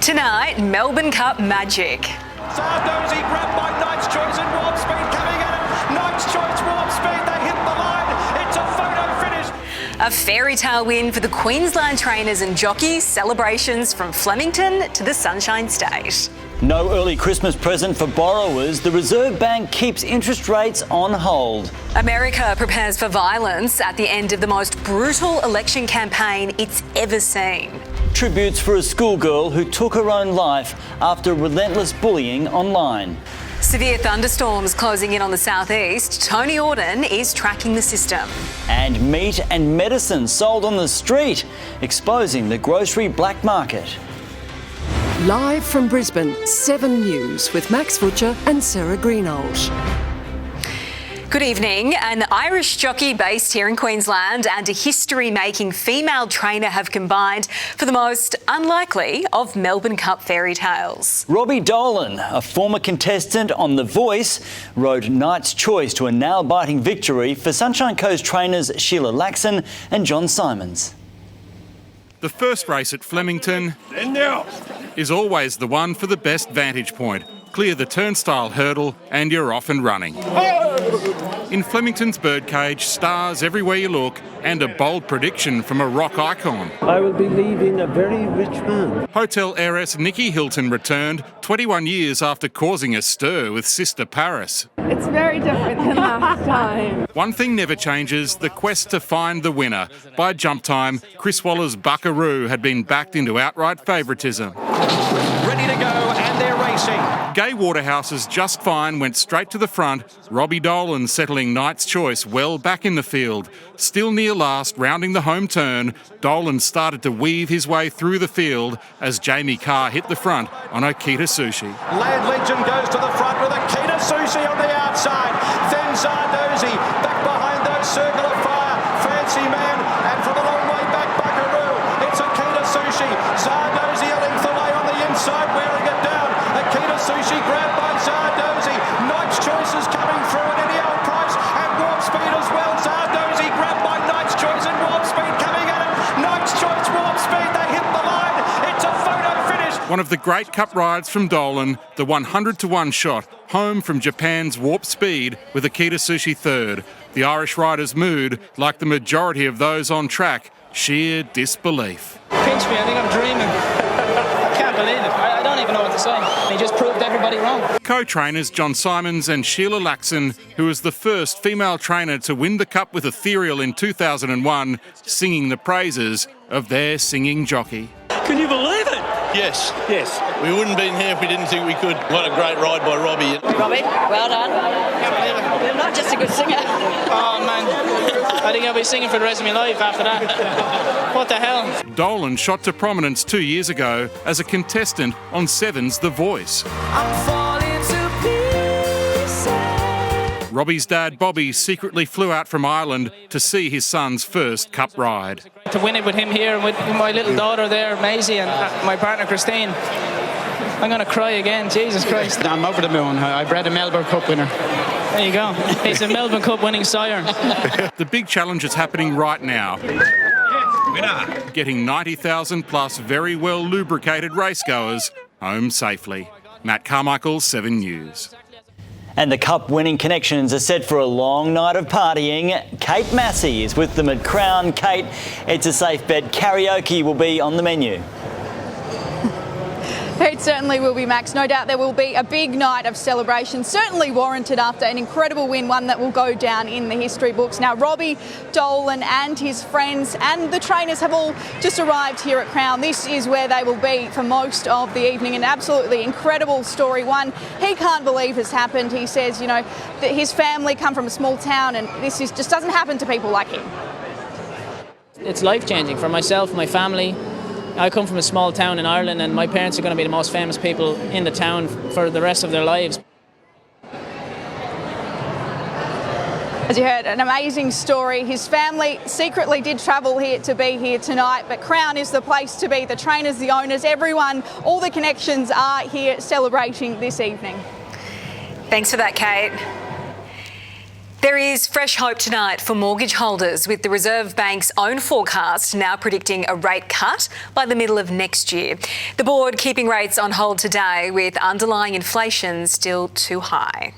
Tonight, Melbourne Cup magic. Zardozi grabbed by Knight's Choice and Warp Speed coming at it. Knight's Choice, Warp Speed, they hit the line. It's a photo finish. A fairy tale win for the Queensland trainers and jockeys. Celebrations from Flemington to the Sunshine State. No early Christmas present for borrowers. The Reserve Bank keeps interest rates on hold. America prepares for violence at the end of the most brutal election campaign it's ever seen. Tributes for a schoolgirl who took her own life after relentless bullying online. Severe thunderstorms closing in on the southeast. Tony Auden is tracking the system. And meat and medicine sold on the street, exposing the grocery black market. Live from Brisbane, 7 News with Max Futcher and Sarah Greenhalgh. Good evening. An Irish jockey based here in Queensland and a history-making female trainer have combined for the most unlikely of Melbourne Cup fairy tales. Robbie Dolan, a former contestant on The Voice, rode Knight's Choice to a nail-biting victory for Sunshine Coast trainers Sheila Laxon and John Simons. The first race at Flemington is always the one for the best vantage point. Clear the turnstile hurdle and you're off and running. In Flemington's birdcage, stars everywhere you look and a bold prediction from a rock icon. I will be leaving a very rich man. Hotel heiress Nikki Hilton returned 21 years after causing a stir with Sister Paris. It's very different than last time. One thing never changes, the quest to find the winner. By jump time, Chris Waller's Buckaroo had been backed into outright favouritism. Ready to go, and they're racing. Gay Waterhouse's Just Fine went straight to the front, Robbie Dolan settling Knight's Choice well back in the field. Still near last, rounding the home turn, Dolan started to weave his way through the field as Jamie Carr hit the front on Okita Sushi. Land Legend goes to the front with Okita Sushi on the outside. Then Zardozi back behind those Circle of Fire. Fancy Man, and from a long way back, Buckaroo. It's Okita Sushi. Zardozi a length away on the inside, wearing it down. Okita Sushi grabbed by Zardozi. Knight's Choice is coming through at any old price, and Warp Speed as well. Zardozi grabbed by Knight's Choice and Warp Speed coming at it. Knight's Choice, Warp Speed, they hit the line. It's a photo finish. One of the great cup rides from Dolan, the 100-to-1 shot, home from Japan's Warp Speed with Okita Sushi third. The Irish rider's mood, like the majority of those on track, sheer disbelief. Pinch me, I think I'm dreaming. I can't believe it. I don't even know what to say. He just proved everybody wrong. Co-trainers John Simons and Sheila Laxon, who was the first female trainer to win the Cup with Ethereal in 2001, singing the praises of their singing jockey. Can you believe it? Yes. We wouldn't have been here if we didn't think we could. What a great ride by Robbie. Robbie, well done. You're not just a good singer. Oh, man. I think I'll be singing for the rest of my life after that. What the hell? Dolan shot to prominence 2 years ago as a contestant on Seven's The Voice. Robbie's dad, Bobby, secretly flew out from Ireland to see his son's first Cup ride. To win it with him here and with my little daughter there, Maisie, and my partner, Christine, I'm going to cry again, Jesus Christ. I'm over the moon. I bred a Melbourne Cup winner. There you go. He's a Melbourne Cup winning sire. The big challenge is happening right now. Winner. Getting 90,000 plus very well lubricated racegoers home safely. Matt Carmichael, 7 News. And the Cup-winning connections are set for a long night of partying. Kate Massey is with them at Crown. Kate, it's a safe bet. Karaoke will be on the menu. It certainly will be, Max. No doubt there will be a big night of celebration, certainly warranted after an incredible win, one that will go down in the history books. Now, Robbie Dolan and his friends and the trainers have all just arrived here at Crown. This is where they will be for most of the evening. An absolutely incredible story, one he can't believe has happened. He says, you know, that his family come from a small town and this just doesn't happen to people like him. It's life-changing for myself, my family. I come from a small town in Ireland and my parents are going to be the most famous people in the town for the rest of their lives. As you heard, an amazing story. His family secretly did travel here to be here tonight, but Crown is the place to be. The trainers, the owners, everyone, all the connections are here celebrating this evening. Thanks for that, Kate. There is fresh hope tonight for mortgage holders, with the Reserve Bank's own forecast now predicting a rate cut by the middle of next year. The board keeping rates on hold today, with underlying inflation still too high.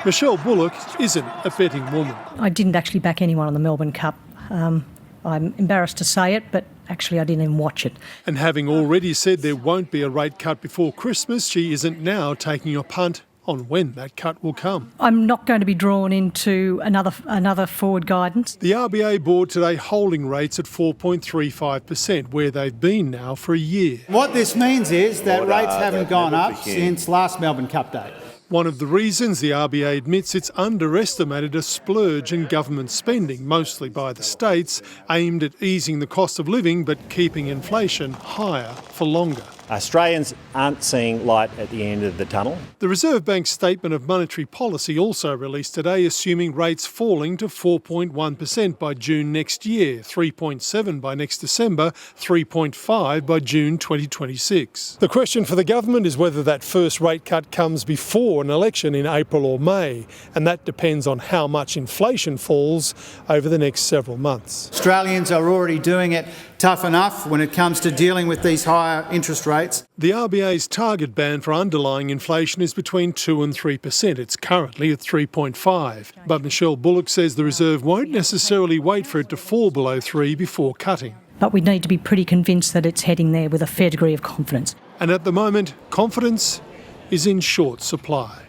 Michelle Bullock isn't a betting woman. I didn't actually back anyone on the Melbourne Cup. I'm embarrassed to say it, but actually I didn't even watch it. And having already said there won't be a rate cut before Christmas, she isn't now taking a punt on when that cut will come. I'm not going to be drawn into another forward guidance. The RBA board today holding rates at 4.35%, where they've been now for a year. What this means is that rates haven't gone up since last Melbourne Cup day. One of the reasons the RBA admits it's underestimated a splurge in government spending, mostly by the states, aimed at easing the cost of living but keeping inflation higher for longer. Australians aren't seeing light at the end of the tunnel. The Reserve Bank's statement of monetary policy also released today, assuming rates falling to 4.1% by June next year, 3.7% by next December, 3.5% by June 2026. The question for the government is whether that first rate cut comes before an election in April or May, and that depends on how much inflation falls over the next several months. Australians are already doing it tough enough when it comes to dealing with these higher interest rates. The RBA's target band for underlying inflation is between 2% and 3%. It's currently at 3.5%. But Michelle Bullock says the Reserve won't necessarily wait for it to fall below 3% before cutting. But we need to be pretty convinced that it's heading there with a fair degree of confidence. And at the moment, confidence is in short supply.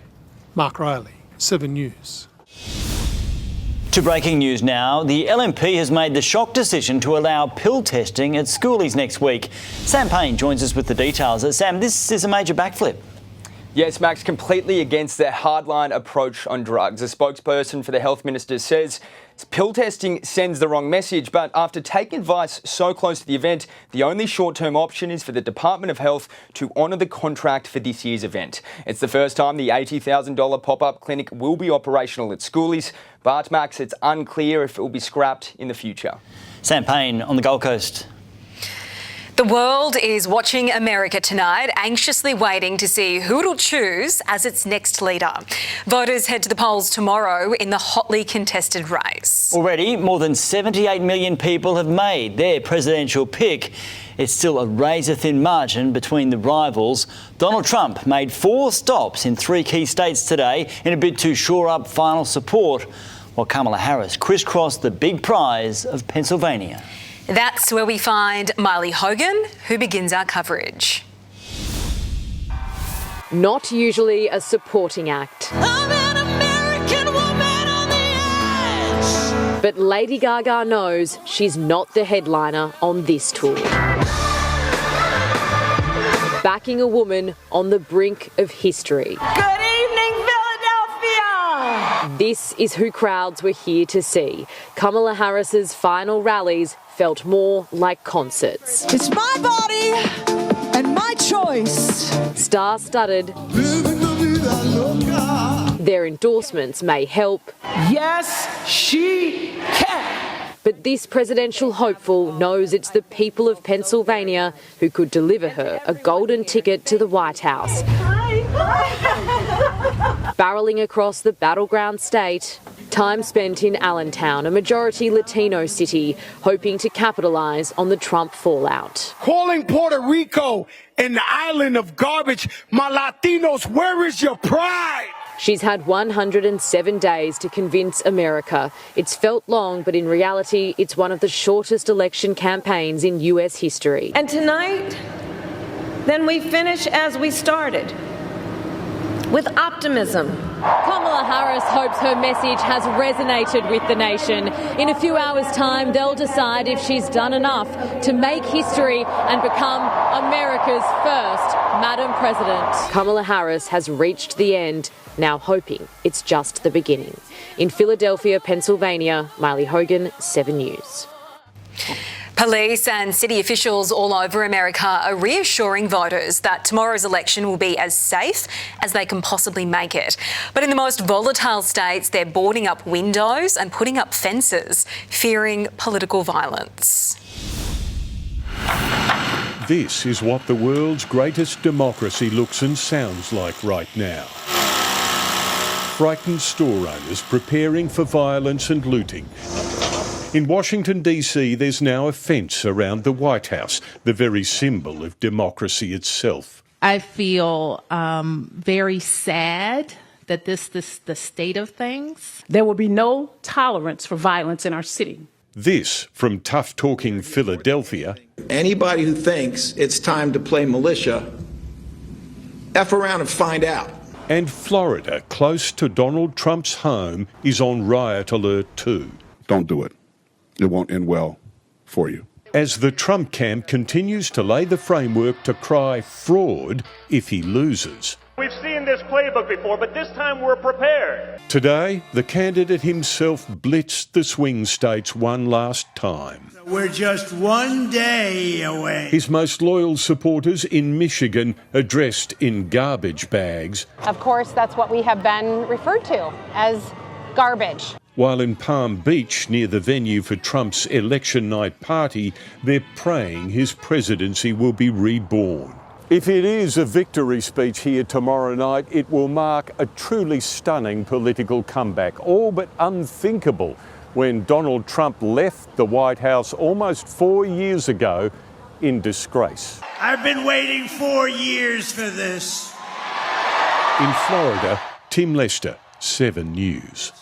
Mark Riley, 7 News. To breaking news now, the LNP has made the shock decision to allow pill testing at schoolies next week. Sam Payne joins us with the details. Sam, this is a major backflip. Yes, Max, completely against their hardline approach on drugs. A spokesperson for the Health Minister says pill testing sends the wrong message, but after taking advice so close to the event, the only short-term option is for the Department of Health to honour the contract for this year's event. It's the first time the $80,000 pop-up clinic will be operational at schoolies, but Max, it's unclear if it will be scrapped in the future. Sam Payne on the Gold Coast. The world is watching America tonight, anxiously waiting to see who it'll choose as its next leader. Voters head to the polls tomorrow in the hotly contested race. Already, more than 78 million people have made their presidential pick. It's still a razor-thin margin between the rivals. Donald Trump made 4 stops in 3 key states today in a bid to shore up final support, while Kamala Harris crisscrossed the big prize of Pennsylvania. That's where we find Miley Hogan, who begins our coverage. Not usually a supporting act. I'm an American woman on the edge. But Lady Gaga knows she's not the headliner on this tour. Backing a woman on the brink of history. Good evening, Philadelphia! This is who crowds were here to see. Kamala Harris's final rallies felt more like concerts. It's my body and my choice. Star-studded. Their endorsements may help. Yes, she can. But this presidential hopeful knows it's the people of Pennsylvania who could deliver her a golden ticket to the White House. Barreling across the battleground state, time spent in Allentown, a majority Latino city, hoping to capitalise on the Trump fallout. Calling Puerto Rico an island of garbage. My Latinos, where is your pride? She's had 107 days to convince America. It's felt long, but in reality, it's one of the shortest election campaigns in US history. And tonight, then we finish as we started, with optimism. Kamala Harris hopes her message has resonated with the nation. In a few hours' time, they'll decide if she's done enough to make history and become America's first Madam President. Kamala Harris has reached the end, now hoping it's just the beginning. In Philadelphia, Pennsylvania, Miley Hogan, 7 News. Police and city officials all over America are reassuring voters that tomorrow's election will be as safe as they can possibly make it. But in the most volatile states, they're boarding up windows and putting up fences, fearing political violence. This is what the world's greatest democracy looks and sounds like right now. frightened store owners preparing for violence and looting. In Washington, D.C., there's now a fence around the White House, the very symbol of democracy itself. I feel very sad that this the state of things. There will be no tolerance for violence in our city. This from tough-talking Philadelphia. Anybody who thinks it's time to play militia, F around and find out. And Florida, close to Donald Trump's home, is on riot alert too. Don't do it. It won't end well for you. As the Trump camp continues to lay the framework to cry fraud if he loses. We've seen this playbook before, but this time we're prepared. Today, the candidate himself blitzed the swing states one last time. We're just one day away. His most loyal supporters in Michigan are dressed in garbage bags. Of course, that's what we have been referred to as garbage. While in Palm Beach, near the venue for Trump's election night party, they're praying his presidency will be reborn. If it is a victory speech here tomorrow night, it will mark a truly stunning political comeback, all but unthinkable when Donald Trump left the White House almost 4 years ago in disgrace. I've been waiting 4 years for this. In Florida, Tim Lester, 7 News.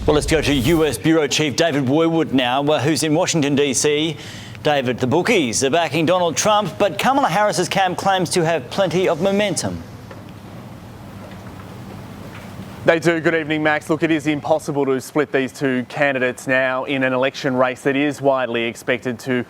Well, let's go to US Bureau Chief David Woodward now, who's in Washington, D.C. David, the bookies are backing Donald Trump, but Kamala Harris's camp claims to have plenty of momentum. They do. Good evening, Max. Look, it is impossible to split these two candidates now in an election race that is widely expected to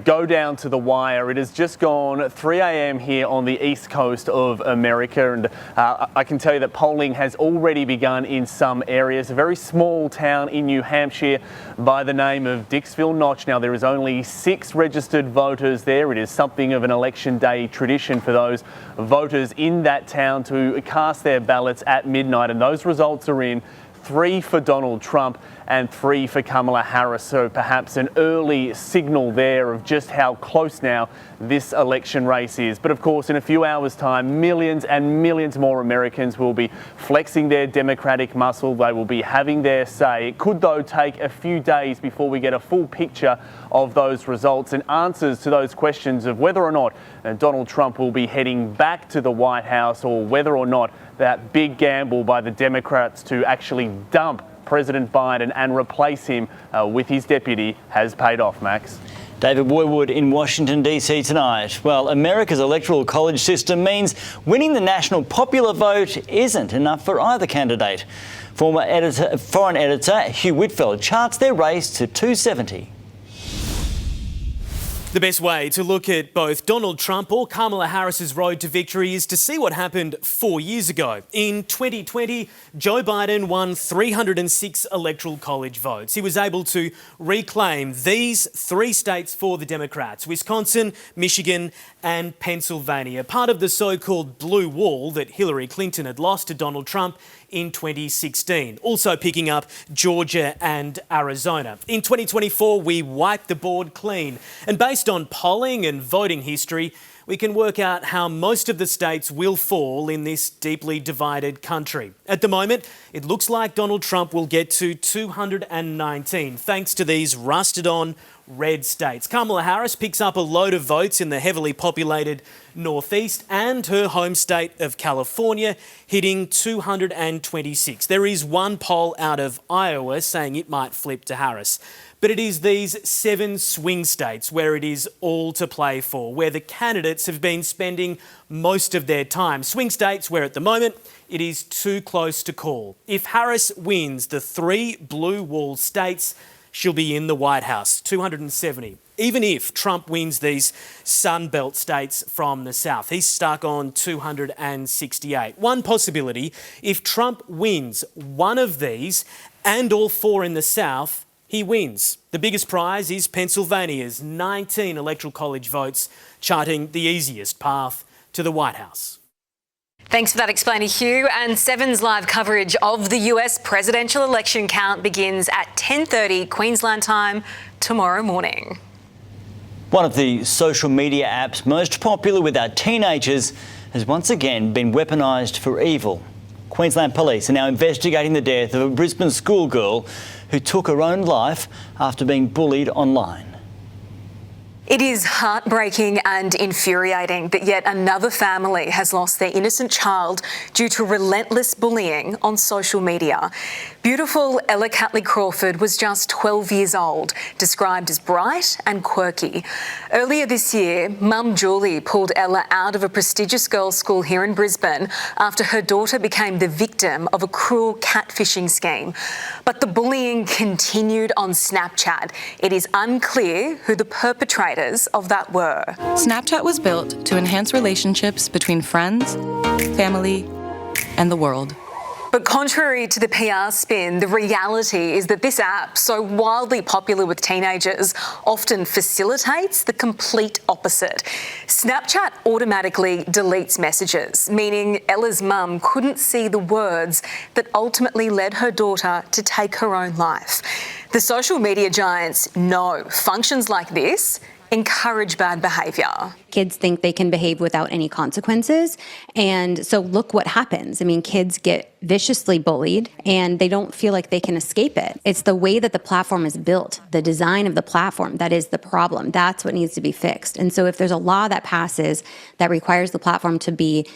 go down to the wire. It has just gone 3 a.m. here on the east coast of America, and I can tell you that polling has already begun in some areas. A very small town in New Hampshire by the name of Dixville Notch. Now, there is only 6 registered voters there. It is something of an election day tradition for those voters in that town to cast their ballots at midnight, and those results are in: 3 for Donald Trump and 3 for Kamala Harris. So perhaps an early signal there of just how close now this election race is. But of course, in a few hours' time, millions and millions more Americans will be flexing their democratic muscle. They will be having their say. It could, though, take a few days before we get a full picture of those results and answers to those questions of whether or not Donald Trump will be heading back to the White House, or whether or not that big gamble by the Democrats to actually dump President Biden and replace him with his deputy has paid off, Max. David Woodward in Washington, D.C. tonight. Well, America's electoral college system means winning the national popular vote isn't enough for either candidate. Former foreign editor Hugh Whitfield charts their race to 270. The best way to look at both Donald Trump or Kamala Harris's road to victory is to see what happened 4 years ago. In 2020, Joe Biden won 306 electoral college votes. He was able to reclaim these 3 states for the Democrats: Wisconsin, Michigan and Pennsylvania, part of the so-called blue wall that Hillary Clinton had lost to Donald Trump in 2016, also picking up Georgia and Arizona. In 2024, we wiped the board clean, and based on polling and voting history, we can work out how most of the states will fall in this deeply divided country. At the moment, it looks like Donald Trump will get to 219, thanks to these rusted-on red states. Kamala Harris picks up a load of votes in the heavily populated Northeast and her home state of California, hitting 226. There is one poll out of Iowa saying it might flip to Harris. But it is these 7 swing states where it is all to play for, where the candidates have been spending most of their time. Swing states where at the moment it is too close to call. If Harris wins the 3 blue wall states, she'll be in the White House, 270. Even if Trump wins these Sun Belt states from the south, he's stuck on 268. One possibility, if Trump wins one of these and all 4 in the south, he wins. The biggest prize is Pennsylvania's 19 electoral college votes, charting the easiest path to the White House. Thanks for that explainer, Hugh. And 7's live coverage of the US presidential election count begins at 10:30 Queensland time tomorrow morning. One of the social media apps most popular with our teenagers has once again been weaponised for evil. Queensland Police are now investigating the death of a Brisbane schoolgirl who took her own life after being bullied online. It is heartbreaking and infuriating that yet another family has lost their innocent child due to relentless bullying on social media. Beautiful Ella Catley Crawford was just 12 years old, described as bright and quirky. Earlier this year, mum Julie pulled Ella out of a prestigious girls' school here in Brisbane after her daughter became the victim of a cruel catfishing scheme. But the bullying continued on Snapchat. It is unclear who the perpetrators of that were. Snapchat was built to enhance relationships between friends, family, and the world. But contrary to the PR spin, the reality is that this app, so wildly popular with teenagers, often facilitates the complete opposite. Snapchat automatically deletes messages, meaning Ella's mum couldn't see the words that ultimately led her daughter to take her own life. The social media giants know functions like this encourage bad behaviour. Kids think they can behave without any consequences, and so look what happens. I mean, kids get viciously bullied and they don't feel like they can escape it. It's the way that the platform is built, the design of the platform, that is the problem. That's what needs to be fixed. And so if there's a law that passes that requires the platform to be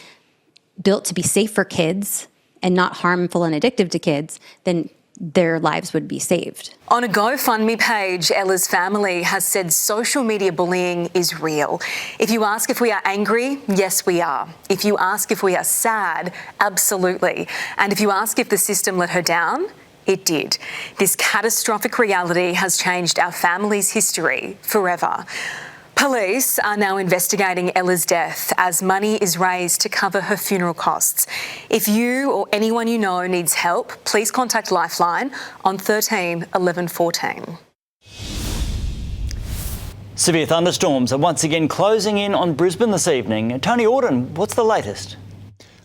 built to be safe for kids and not harmful and addictive to kids, then their lives would be saved. On a GoFundMe page, Ella's family has said social media bullying is real. If you ask if we are angry, yes, we are. If you ask if we are sad, absolutely. And if you ask if the system let her down, it did. This catastrophic reality has changed our family's history forever. Police are now investigating Ella's death as money is raised to cover her funeral costs. If you or anyone you know needs help, please contact Lifeline on 13 11 14. Severe thunderstorms are once again closing in on Brisbane this evening. Tony Auden, what's the latest?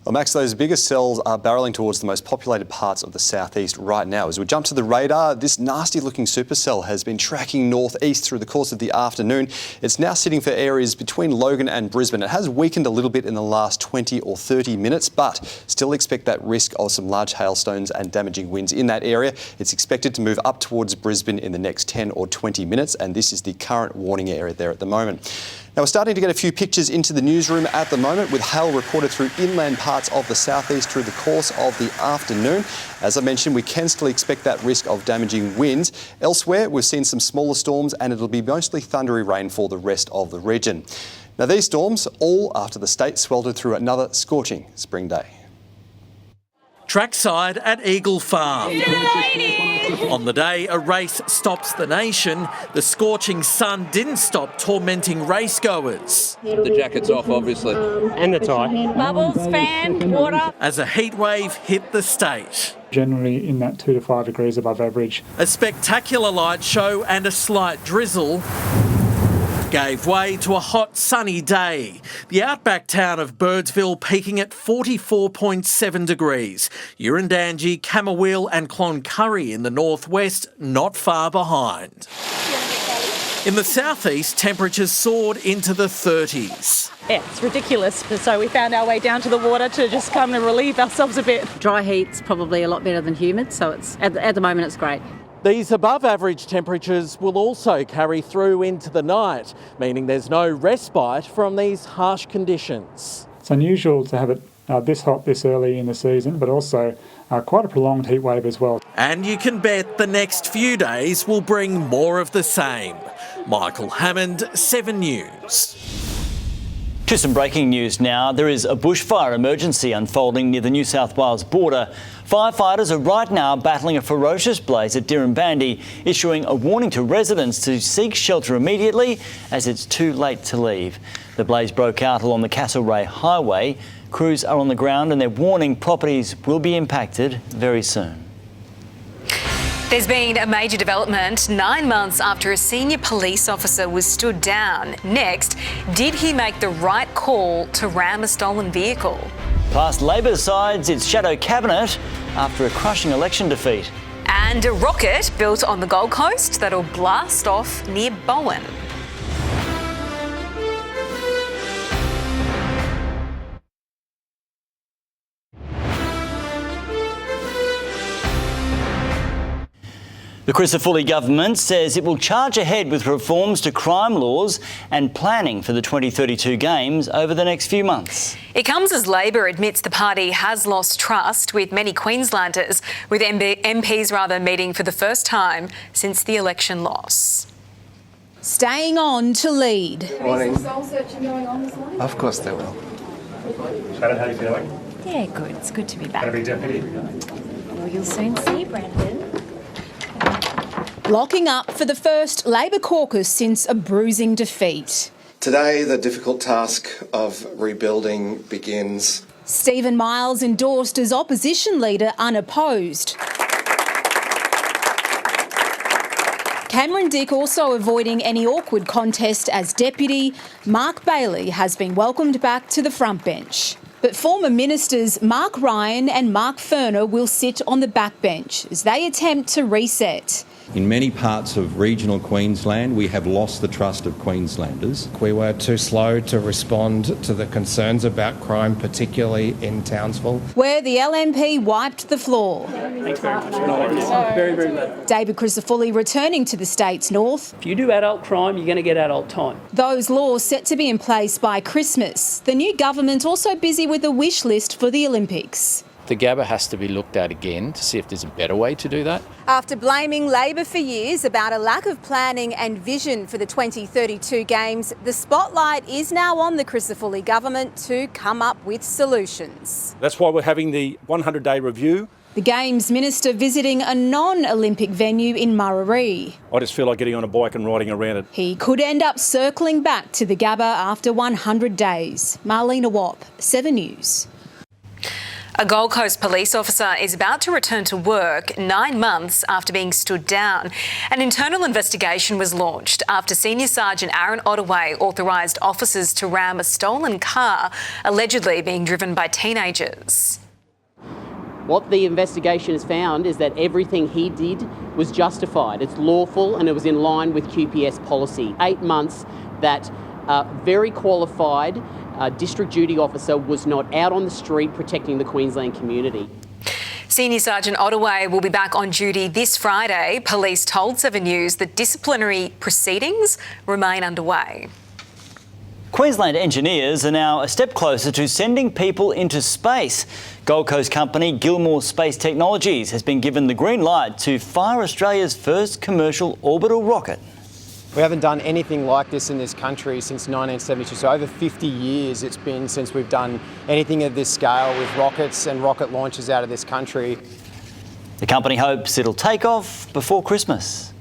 Well, Max, those biggest cells are barrelling towards the most populated parts of the southeast right now. As we jump to the radar, this nasty-looking supercell has been tracking northeast through the course of the afternoon. It's now sitting for areas between Logan and Brisbane. It has weakened a little bit in the last 20 or 30 minutes, but still expect that risk of some large hailstones and damaging winds in that area. It's expected to move up towards Brisbane in the next 10 or 20 minutes, and this is the current warning area there at the moment. Now, we're starting to get a few pictures into the newsroom at the moment, with hail reported through inland parts of the southeast through the course of the afternoon. As I mentioned, we can still expect that risk of damaging winds. Elsewhere, we've seen some smaller storms, and it'll be mostly thundery rain for the rest of the region. Now, these storms, all after the state sweltered through another scorching spring day. Trackside at Eagle Farm. On the day a race stops the nation, the scorching sun didn't stop tormenting racegoers. The jacket's off, obviously. And the tie. Bubbles, fan, water. As a heat wave hit the state. Generally in that 2 to 5 degrees above average. A spectacular light show and a slight drizzle gave way to a hot, sunny day. The outback town of Birdsville peaking at 44.7 degrees. Urundangi, Camberwell and Cloncurry in the northwest not far behind. In the southeast, temperatures soared into the 30s. Yeah, it's ridiculous. So we found our way down to the water to just come and relieve ourselves a bit. Dry heat's probably a lot better than humid, so it's at the moment it's great. These above average temperatures will also carry through into the night, meaning there's no respite from these harsh conditions. It's unusual to have it this hot this early in the season, but also quite a prolonged heat wave as well. And you can bet the next few days will bring more of the same. Michael Hammond, 7 News. To some breaking news now. There is a bushfire emergency unfolding near the New South Wales border. Firefighters are right now battling a ferocious blaze at Dirranbandi, issuing a warning to residents to seek shelter immediately as it's too late to leave. The blaze broke out along the Castlereagh Highway. Crews are on the ground and they're warning properties will be impacted very soon. There's been a major development 9 months after a senior police officer was stood down. Next, did he make the right call to ram a stolen vehicle? Plus, Labor decides its shadow cabinet after a crushing election defeat. And a rocket built on the Gold Coast that'll blast off near Bowen. The Crisafulli government says it will charge ahead with reforms to crime laws and planning for the 2032 Games over the next few months. It comes as Labor admits the party has lost trust with many Queenslanders, with MPs meeting for the first time since the election loss. Staying on to lead. Morning. Soul searching going on this morning? Of course there will. Shannon, how are you feeling? Yeah, good. It's good to be back. Going to be deputy? Well, you'll soon see, Brandon. Locking up for the first Labor caucus since a bruising defeat. Today, the difficult task of rebuilding begins. Stephen Miles endorsed as opposition leader unopposed. Cameron Dick also avoiding any awkward contest as deputy. Mark Bailey has been welcomed back to the front bench. But former ministers Mark Ryan and Mark Ferner will sit on the backbench as they attempt to reset. In many parts of regional Queensland, we have lost the trust of Queenslanders. We were too slow to respond to the concerns about crime, particularly in Townsville. Where the LNP wiped the floor. Thanks very much. Very, very good. David Crisafulli returning to the state's north. If you do adult crime, you're going to get adult time. Those laws set to be in place by Christmas. The new government also busy with a wish list for the Olympics. The Gabba has to be looked at again to see if there's a better way to do that. After blaming Labor for years about a lack of planning and vision for the 2032 Games, the spotlight is now on the Crisafulli government to come up with solutions. That's why we're having the 100-day review. The Games Minister visiting a non-Olympic venue in Murarrie. I just feel like getting on a bike and riding around it. He could end up circling back to the Gabba after 100 days. Marlena Wapp, 7 News. A Gold Coast police officer is about to return to work 9 months after being stood down. An internal investigation was launched after Senior Sergeant Aaron Ottaway authorised officers to ram a stolen car, allegedly being driven by teenagers. What the investigation has found is that everything he did was justified. It's lawful and it was in line with QPS policy. 8 months that very qualified district duty officer was not out on the street protecting the Queensland community. Senior Sergeant Ottaway will be back on duty this Friday. Police told 7 News that disciplinary proceedings remain underway. Queensland engineers are now a step closer to sending people into space. Gold Coast company Gilmore Space Technologies has been given the green light to fire Australia's first commercial orbital rocket. We haven't done anything like this in this country since 1972, so over 50 years it's been since we've done anything of this scale with rockets and rocket launches out of this country. The company hopes it'll take off before Christmas.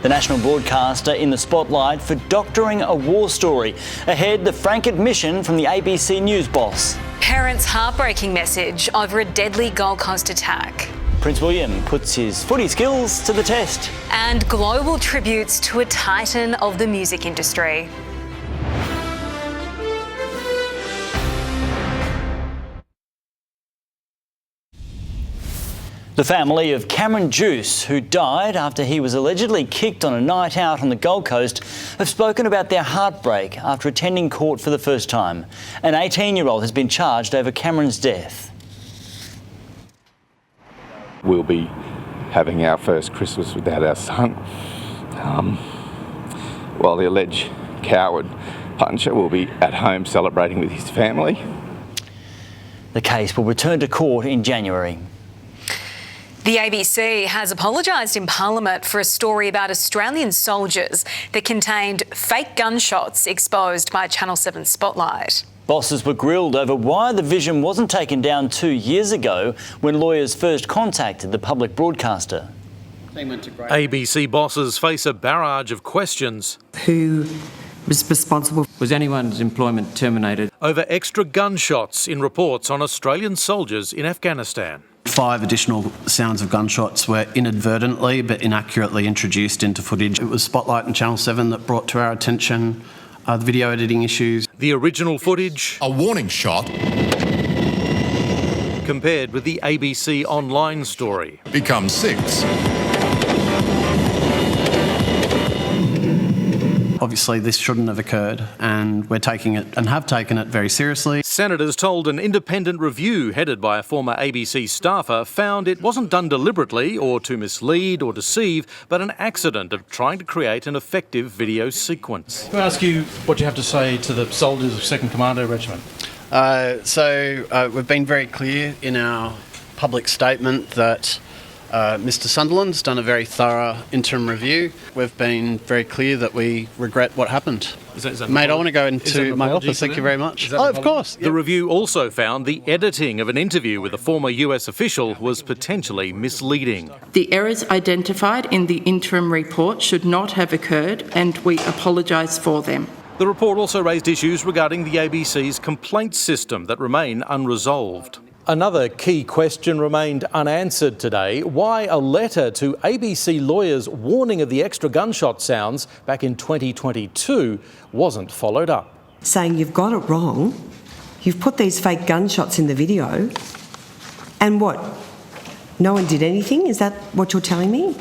The national broadcaster in the spotlight for doctoring a war story. Ahead, the frank admission from the ABC News boss. Parents' heartbreaking message over a deadly Gold Coast attack. Prince William puts his footy skills to the test. And global tributes to a titan of the music industry. The family of Cameron Juice, who died after he was allegedly kicked on a night out on the Gold Coast, have spoken about their heartbreak after attending court for the first time. An 18-year-old has been charged over Cameron's death. We'll be having our first Christmas without our son, while the alleged coward puncher will be at home celebrating with his family. The case will return to court in January. The ABC has apologised in Parliament for a story about Australian soldiers that contained fake gunshots exposed by Channel 7 Spotlight. Bosses were grilled over why the vision wasn't taken down 2 years ago when lawyers first contacted the public broadcaster. ABC bosses face a barrage of questions. Who was responsible? Was anyone's employment terminated? Over extra gunshots in reports on Australian soldiers in Afghanistan. 5 additional sounds of gunshots were inadvertently but inaccurately introduced into footage. It was Spotlight and Channel 7 that brought to our attention the video editing issues. The original footage, a warning shot, compared with the ABC online story, becomes 6. Obviously, this shouldn't have occurred, and we're taking it and have taken it very seriously. Senators told an independent review headed by a former ABC staffer found it wasn't done deliberately or to mislead or deceive, but an accident of trying to create an effective video sequence. Can I ask you what you have to say to the soldiers of 2nd Commando Regiment? We've been very clear in our public statement that Mr Sunderland's done a very thorough interim review. We've been very clear that we regret what happened. Is that Mate, I want to go into my office. Thank you very much. Oh, of course. The review also found the editing of an interview with a former US official was potentially misleading. The errors identified in the interim report should not have occurred, and we apologise for them. The report also raised issues regarding the ABC's complaints system that remain unresolved. Another key question remained unanswered today: why a letter to ABC lawyers warning of the extra gunshot sounds back in 2022 wasn't followed up. Saying you've got it wrong, you've put these fake gunshots in the video, and what? No one did anything? Is that what you're telling me?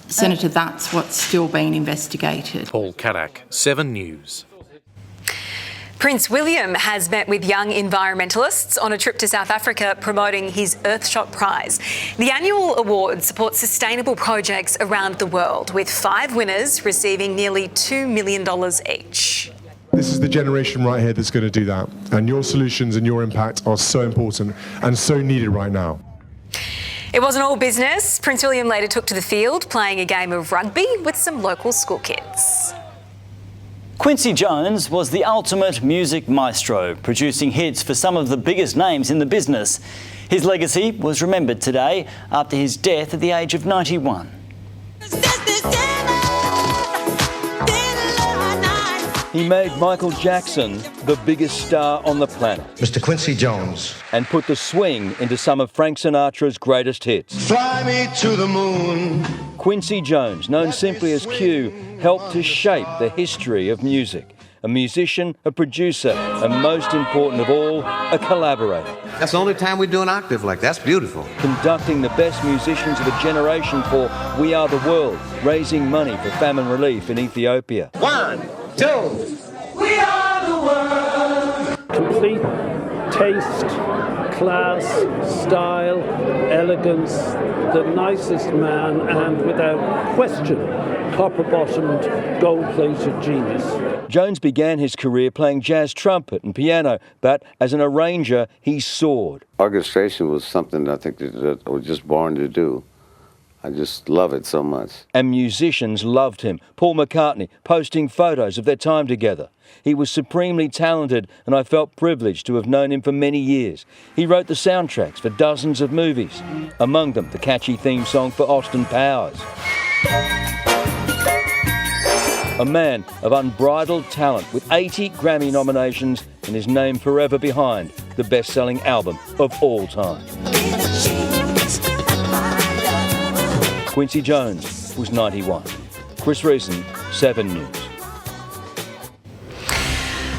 Senator, that's what's still being investigated. Paul Caddick, 7 News. Prince William has met with young environmentalists on a trip to South Africa promoting his Earthshot Prize. The annual award supports sustainable projects around the world, with 5 winners receiving nearly $2 million each. This is the generation right here that's going to do that. And your solutions and your impact are so important and so needed right now. It wasn't all business. Prince William later took to the field, playing a game of rugby with some local school kids. Quincy Jones was the ultimate music maestro, producing hits for some of the biggest names in the business. His legacy was remembered today after his death at the age of 91. He made Michael Jackson the biggest star on the planet. Mr. Quincy Jones. And put the swing into some of Frank Sinatra's greatest hits. Fly me to the moon. Quincy Jones, known simply as Q, helped to shape the history of music. A musician, a producer, and most important of all, a collaborator. That's the only time we do an octave like that. That's beautiful. Conducting the best musicians of a generation for We Are the World, raising money for famine relief in Ethiopia. 1, 2. We are the world. Complete taste, class, style, elegance, the nicest man, and without question, copper-bottomed, gold-plated genius. Jones began his career playing jazz trumpet and piano, but as an arranger, he soared. Orchestration was something I think that I was just born to do. I just love it so much. And musicians loved him. Paul McCartney posting photos of their time together. He was supremely talented, and I felt privileged to have known him for many years. He wrote the soundtracks for dozens of movies, among them the catchy theme song for Austin Powers. A man of unbridled talent with 80 Grammy nominations and his name forever behind the best-selling album of all time. Quincy Jones was 91. Chris Reeson, 7 News.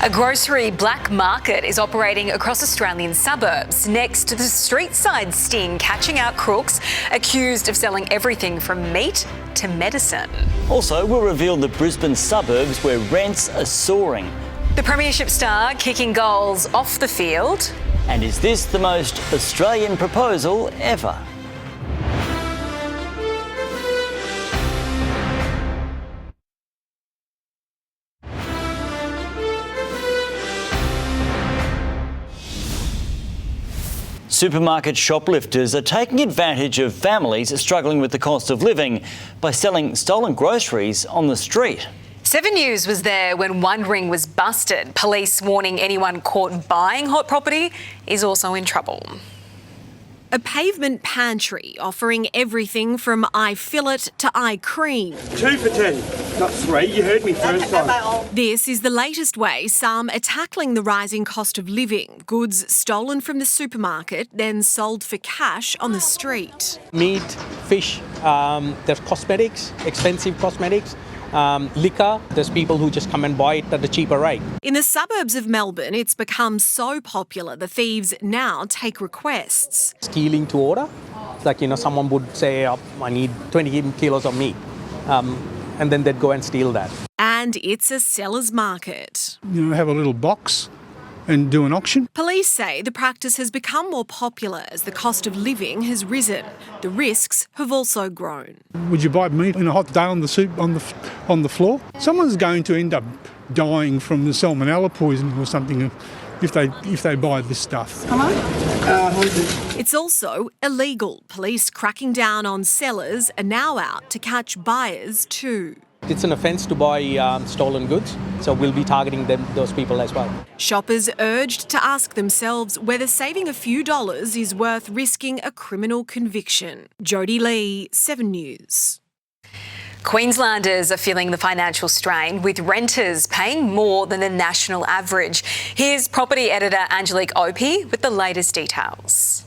A grocery black market is operating across Australian suburbs next to the street side sting, catching out crooks accused of selling everything from meat to medicine. Also, we'll reveal the Brisbane suburbs where rents are soaring. The Premiership star kicking goals off the field. And is this the most Australian proposal ever? Supermarket shoplifters are taking advantage of families struggling with the cost of living by selling stolen groceries on the street. 7 News was there when one ring was busted. Police warning anyone caught buying hot property is also in trouble. A pavement pantry offering everything from eye fillet to eye cream. 2 for 10, not 3. You heard me first time. This is the latest way some are tackling the rising cost of living. Goods stolen from the supermarket, then sold for cash on the street. Meat, fish, there's cosmetics, expensive cosmetics. Liquor, there's people who just come and buy it at a cheaper rate. In the suburbs of Melbourne, it's become so popular the thieves now take requests. Stealing to order, like, someone would say, I need 20 kilos of meat, and then they'd go and steal that. And and it's a seller's market. Have a little box and do an auction. Police say the practice has become more popular as the cost of living has risen. The risks have also grown. Would you buy meat in a hot day on the soup on the floor? Someone's going to end up dying from the salmonella poisoning or something if they buy this stuff. It's also illegal. Police cracking down on sellers are now out to catch buyers too. It's an offence to buy stolen goods, so we'll be targeting those people as well. Shoppers urged to ask themselves whether saving a few dollars is worth risking a criminal conviction. Jodie Lee, 7 News. Queenslanders are feeling the financial strain, with renters paying more than the national average. Here's property editor Angelique Opie with the latest details.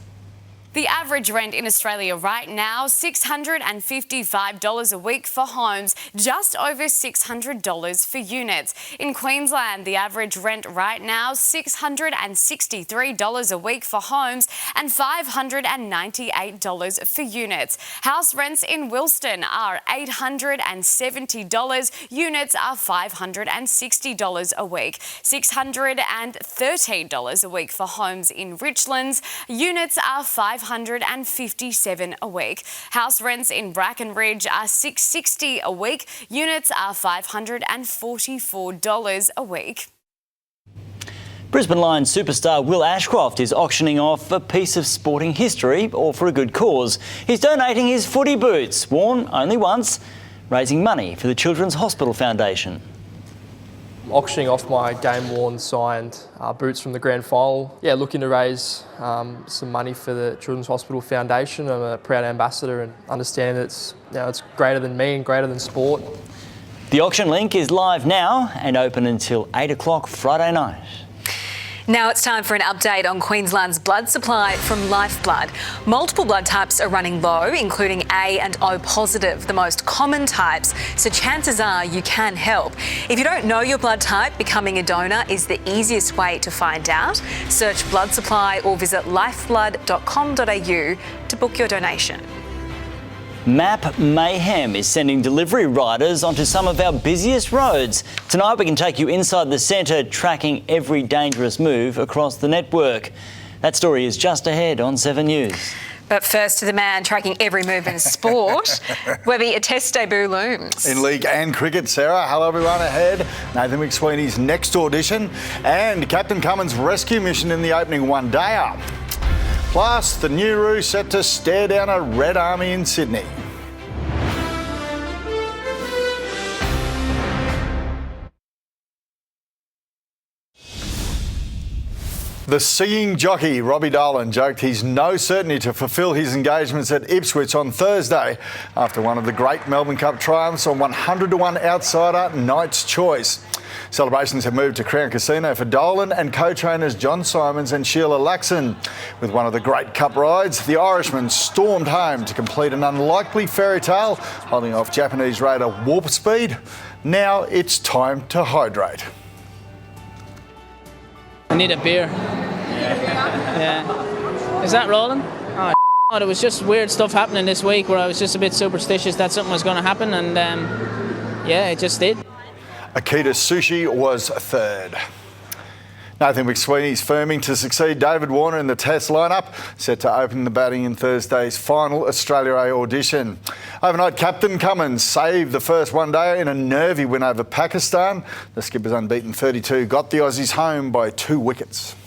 The average rent in Australia right now, $655 a week for homes, just over $600 for units. In Queensland, the average rent right now, $663 a week for homes and $598 for units. House rents in Wilston are $870, units are $560 a week. $613 a week for homes in Richlands, units are $557 a week. House rents in Brackenridge are $660 a week. Units are $544 a week. Brisbane Lions superstar Will Ashcroft is auctioning off a piece of sporting history, all for a good cause. He's donating his footy boots, worn only once, raising money for the Children's Hospital Foundation. Auctioning off my game-worn signed boots from the grand final. Yeah, looking to raise some money for the Children's Hospital Foundation. I'm a proud ambassador and understand that it's greater than me and greater than sport. The auction link is live now and open until 8 o'clock Friday night. Now it's time for an update on Queensland's blood supply from Lifeblood. Multiple blood types are running low, including A and O positive, the most common types, so chances are you can help. If you don't know your blood type, becoming a donor is the easiest way to find out. Search blood supply or visit lifeblood.com.au to book your donation. Map Mayhem is sending delivery riders onto some of our busiest roads. Tonight we can take you inside the centre, tracking every dangerous move across the network. That story is just ahead on 7 News. But first to the man tracking every move in sport. Webby, a test debut looms. In league and cricket, Sarah. Hello everyone ahead. Nathan McSweeney's next audition and Captain Cummins' rescue mission in the opening one day up. Plus, the new Roo set to stare down a Red Army in Sydney. The singing jockey Robbie Dolan joked he's no certainty to fulfil his engagements at Ipswich on Thursday after one of the great Melbourne Cup triumphs on 100-to-1 outsider Knight's Choice. Celebrations have moved to Crown Casino for Dolan and co-trainers John Simons and Sheila Laxon. With one of the great Cup rides, the Irishman stormed home to complete an unlikely fairy tale, holding off Japanese raider Warp Speed. Now it's time to hydrate. I need a beer. Yeah. Is that rolling? Oh, there was just weird stuff happening this week where I was just a bit superstitious that something was going to happen, and yeah, it just did. Akita Sushi was third. Nathan McSweeney's firming to succeed David Warner in the Test lineup, set to open the batting in Thursday's final Australia A audition. Overnight, Captain Cummins saved the first one-dayer in a nervy win over Pakistan. The skipper's unbeaten 32 got the Aussies home by 2 wickets.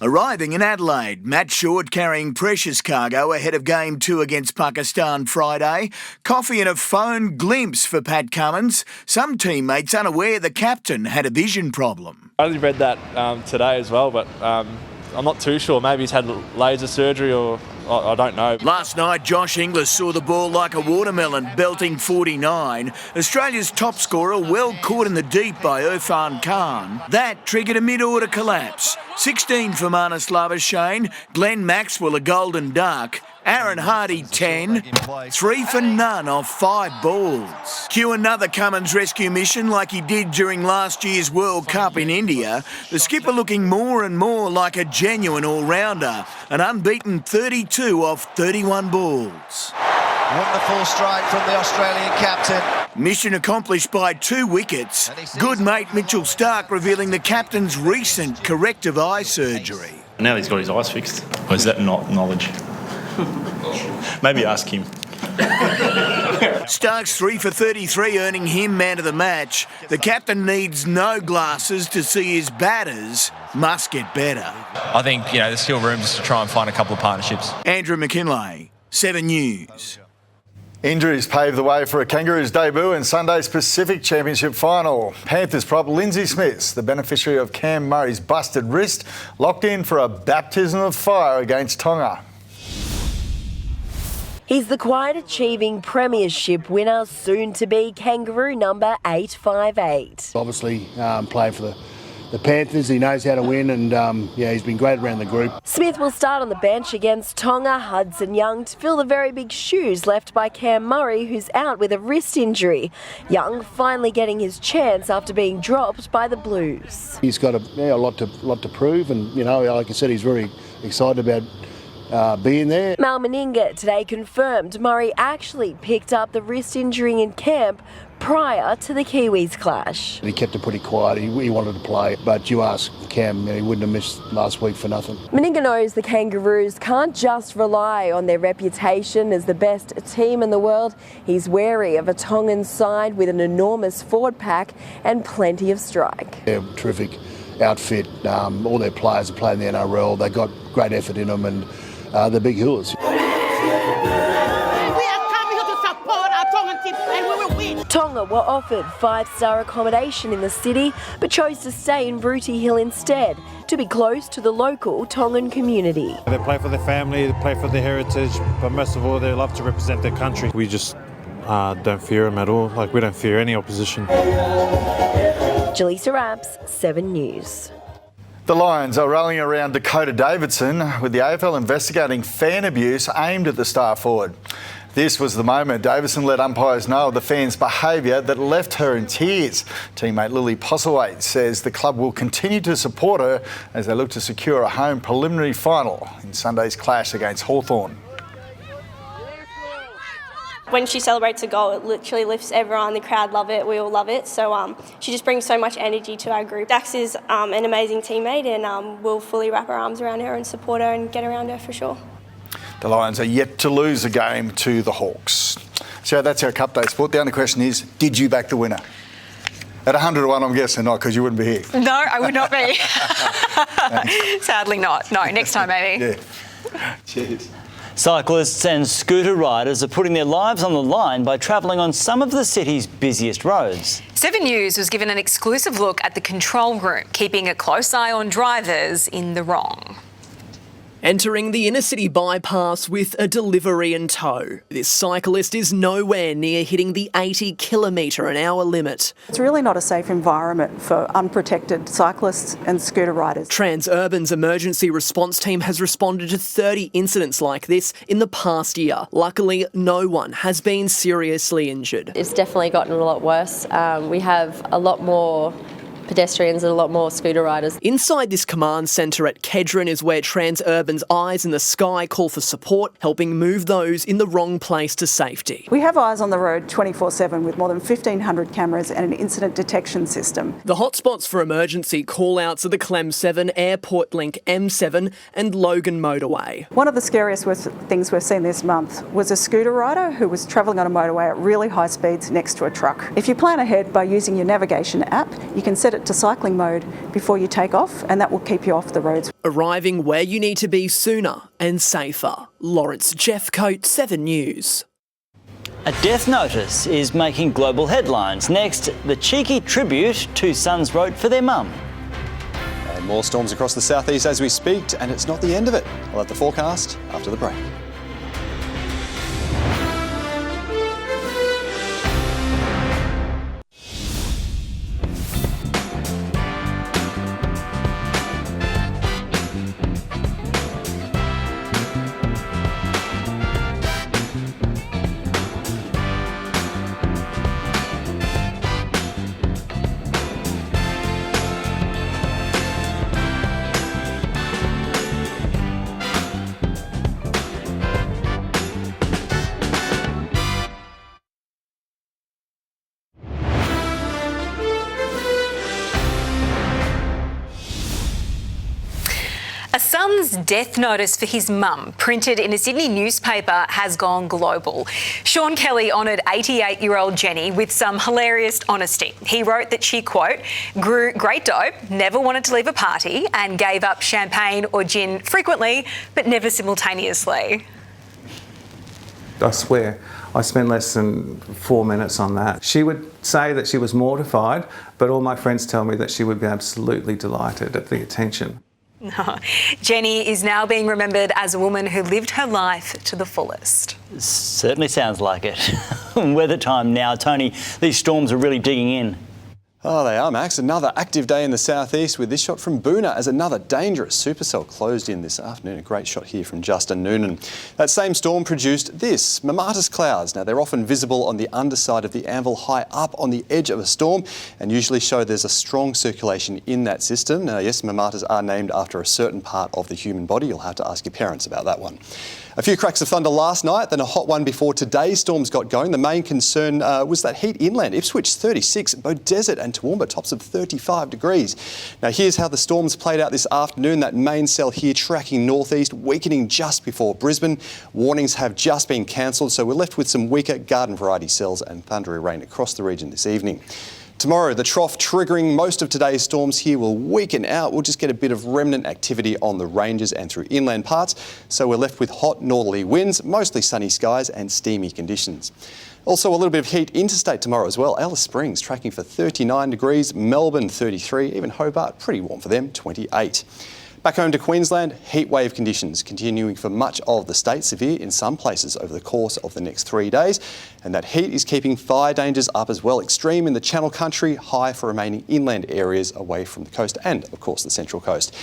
Arriving in Adelaide, Matt Short carrying precious cargo ahead of Game 2 against Pakistan Friday. Coffee and a phone glimpse for Pat Cummins. Some teammates unaware the captain had a vision problem. I only read that today as well, but I'm not too sure. Maybe he's had laser surgery or I don't know. Last night, Josh Inglis saw the ball like a watermelon, belting 49. Australia's top scorer well caught in the deep by Irfan Khan. That triggered a mid-order collapse. 16 for Marnus Labuschagne, Glenn Maxwell a golden duck, Aaron Hardy 10, 3 for none off 5 balls. Cue another Cummins rescue mission like he did during last year's World Cup in India. The skipper looking more and more like a genuine all-rounder, an unbeaten 32 off 31 balls. Wonderful strike from the Australian captain. Mission accomplished by 2 wickets. Good mate Mitchell Starc revealing the captain's recent corrective eye surgery. Now he's got his eyes fixed. Or is that not knowledge? Maybe ask him. Stark's 3 for 33, earning him man of the match. The captain needs no glasses to see his batters must get better. I think, there's still room just to try and find a couple of partnerships. Andrew McKinlay, 7 News. Injuries paved the way for a Kangaroos debut in Sunday's Pacific Championship final. Panthers prop Lindsay Smith, the beneficiary of Cam Murray's busted wrist, locked in for a baptism of fire against Tonga. He's the quiet-achieving premiership winner, soon-to-be Kangaroo number 858. Obviously, playing for the Panthers, he knows how to win, and he's been great around the group. Smith will start on the bench against Tonga, Hudson Young to fill the very big shoes left by Cam Murray, who's out with a wrist injury. Young finally getting his chance after being dropped by the Blues. He's got a lot to prove, and like I said, he's very excited about being there. Mal Meninga today confirmed Murray actually picked up the wrist injury in camp prior to the Kiwis clash. He kept it pretty quiet. He wanted to play, but you ask Cam, he wouldn't have missed last week for nothing. Meninga knows the Kangaroos can't just rely on their reputation as the best team in the world. He's wary of a Tongan side with an enormous forward pack and plenty of strike. They're a terrific outfit. All their players are playing the NRL. They've got great effort in them, and they're big hooers. Tonga were offered 5-star accommodation in the city, but chose to stay in Rooty Hill instead, to be close to the local Tongan community. They play for their family, they play for their heritage, but most of all, they love to represent their country. We just don't fear them at all. We don't fear any opposition. Jaleesa Raps, 7 News. The Lions are rallying around Dakota Davidson, with the AFL investigating fan abuse aimed at the star forward. This was the moment Davison let umpires know of the fans' behaviour that left her in tears. Teammate Lily Postlethwaite says the club will continue to support her as they look to secure a home preliminary final in Sunday's clash against Hawthorn. When she celebrates a goal, it literally lifts everyone. The crowd love it. We all love it. So she just brings so much energy to our group. Dax is an amazing teammate, and we'll fully wrap our arms around her and support her and get around her for sure. The Lions are yet to lose a game to the Hawks. So that's our Cup Day sport. The only question is, did you back the winner? At 100 to 1, I'm guessing not, because you wouldn't be here. No, I would not be. Sadly not. No, next time maybe. Yeah. Cheers. Cyclists and scooter riders are putting their lives on the line by travelling on some of the city's busiest roads. 7 News was given an exclusive look at the control room, keeping a close eye on drivers in the wrong. Entering the inner city bypass with a delivery in tow. This cyclist is nowhere near hitting the 80km/h limit. It's really not a safe environment for unprotected cyclists and scooter riders. Transurban's emergency response team has responded to 30 incidents like this in the past year. Luckily, no one has been seriously injured. It's definitely gotten a lot worse. We have a lot more pedestrians and a lot more scooter riders. Inside this command centre at Kedron is where Transurban's eyes in the sky call for support, helping move those in the wrong place to safety. We have eyes on the road 24/7 with more than 1,500 cameras and an incident detection system. The hotspots for emergency call-outs are the Clem 7, Airport Link M7 and Logan Motorway. One of the scariest things we've seen this month was a scooter rider who was travelling on a motorway at really high speeds next to a truck. If you plan ahead by using your navigation app, you can set it to cycling mode before you take off, and that will keep you off the roads. Arriving where you need to be sooner and safer. Lawrence Jeffcoat, 7 News. A death notice is making global headlines. Next, the cheeky tribute two sons wrote for their mum. And more storms across the southeast as we speak, and it's not the end of it. I'll have the forecast after the break. A son's death notice for his mum, printed in a Sydney newspaper, has gone global. Sean Kelly honoured 88-year-old Jenny with some hilarious honesty. He wrote that she, quote, grew great dope, never wanted to leave a party, and gave up champagne or gin frequently, but never simultaneously. I swear, I spent less than 4 minutes on that. She would say that she was mortified, but all my friends tell me that she would be absolutely delighted at the attention. Jenny is now being remembered as a woman who lived her life to the fullest. Certainly sounds like it. Weather time now. Tony, these storms are really digging in. Oh, they are, Max. Another active day in the southeast with this shot from Boona as another dangerous supercell closed in this afternoon. A great shot here from Justin Noonan. That same storm produced this, mammatus clouds. Now, they're often visible on the underside of the anvil high up on the edge of a storm and usually show there's a strong circulation in that system. Now, yes, mammatus are named after a certain part of the human body. You'll have to ask your parents about that one. A few cracks of thunder last night, then a hot one before today's storms got going. The main concern was that heat inland. Ipswich 36, Beaudesert and Toowoomba tops of 35 degrees. Now here's how the storms played out this afternoon. That main cell here tracking northeast, weakening just before Brisbane. Warnings have just been cancelled, so we're left with some weaker garden variety cells and thundery rain across the region this evening. Tomorrow, the trough triggering most of today's storms here will weaken out. We'll just get a bit of remnant activity on the ranges and through inland parts. So we're left with hot northerly winds, mostly sunny skies and steamy conditions. Also a little bit of heat interstate tomorrow as well. Alice Springs tracking for 39 degrees, Melbourne 33, even Hobart pretty warm for them, 28. Back home to Queensland, heat wave conditions continuing for much of the state, severe in some places over the course of the next 3 days. And that heat is keeping fire dangers up as well. Extreme in the Channel Country, high for remaining inland areas away from the coast and, of course, the Central Coast.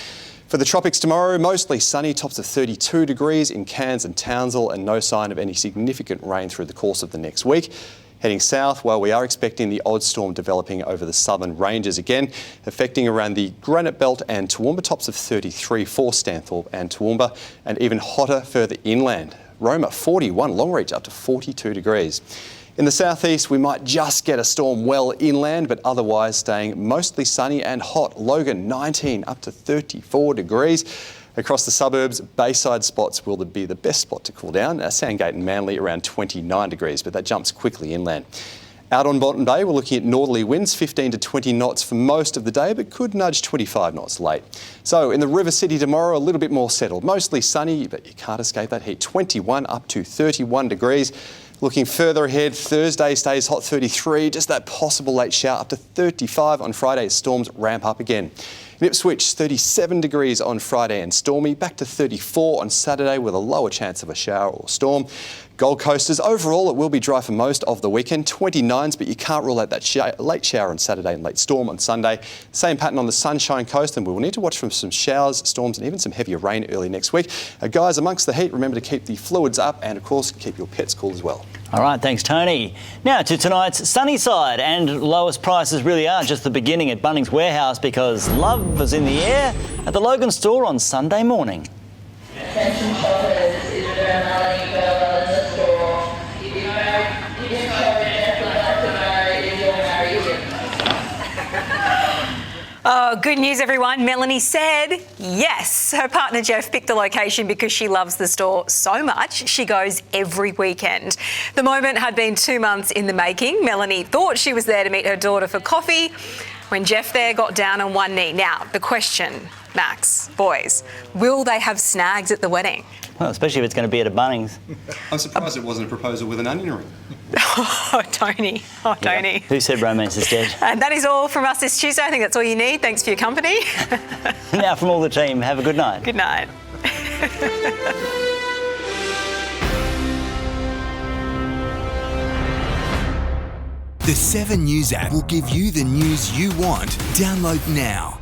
For the tropics tomorrow, mostly sunny, tops of 32 degrees in Cairns and Townsville, and no sign of any significant rain through the course of the next week. Heading south, well, we are expecting the odd storm developing over the southern ranges again, affecting around the Granite Belt and Toowoomba, tops of 33 for Stanthorpe and Toowoomba, and even hotter further inland. Roma 41, Longreach up to 42 degrees. In the southeast, we might just get a storm well inland, but otherwise staying mostly sunny and hot. Logan 19 up to 34 degrees. Across the suburbs, bayside spots will be the best spot to cool down. Sandgate and Manly around 29 degrees, but that jumps quickly inland. Out on Moreton Bay, we're looking at northerly winds, 15 to 20 knots for most of the day, but could nudge 25 knots late. So in the River City tomorrow, a little bit more settled. Mostly sunny, but you can't escape that heat. 21 up to 31 degrees. Looking further ahead, Thursday stays hot, 33, just that possible late shower up to 35 on Friday as storms ramp up again. In Ipswich, 37 degrees on Friday and stormy, back to 34 on Saturday with a lower chance of a shower or storm. Gold Coasters, overall it will be dry for most of the weekend, 29s, but you can't rule out that late shower on Saturday and late storm on Sunday. Same pattern on the Sunshine Coast, and we will need to watch for some showers, storms and even some heavier rain early next week. Guys, amongst the heat, remember to keep the fluids up and of course keep your pets cool as well. All right, thanks, Tony. Now to tonight's sunny side, and lowest prices really are just the beginning at Bunnings Warehouse because love is in the air at the Logan store on Sunday morning. Attention shoppers, is there another girl in the store? If you definitely like to know if you're married. Oh, good news, everyone. Melanie said yes. Her partner Jeff picked the location because she loves the store so much she goes every weekend. The moment had been 2 months in the making. Melanie thought she was there to meet her daughter for coffee when Jeff there got down on one knee. Now, the question, Max, boys, will they have snags at the wedding? Well, especially if it's going to be at a Bunnings. I'm surprised it wasn't a proposal with an onion ring. Oh, Tony. Oh, Tony. Who said romance is dead? And that is all from us this Tuesday. I think that's all you need. Thanks for your company. Now from all the team, have a good night. Good night. The 7 News app will give you the news you want. Download now.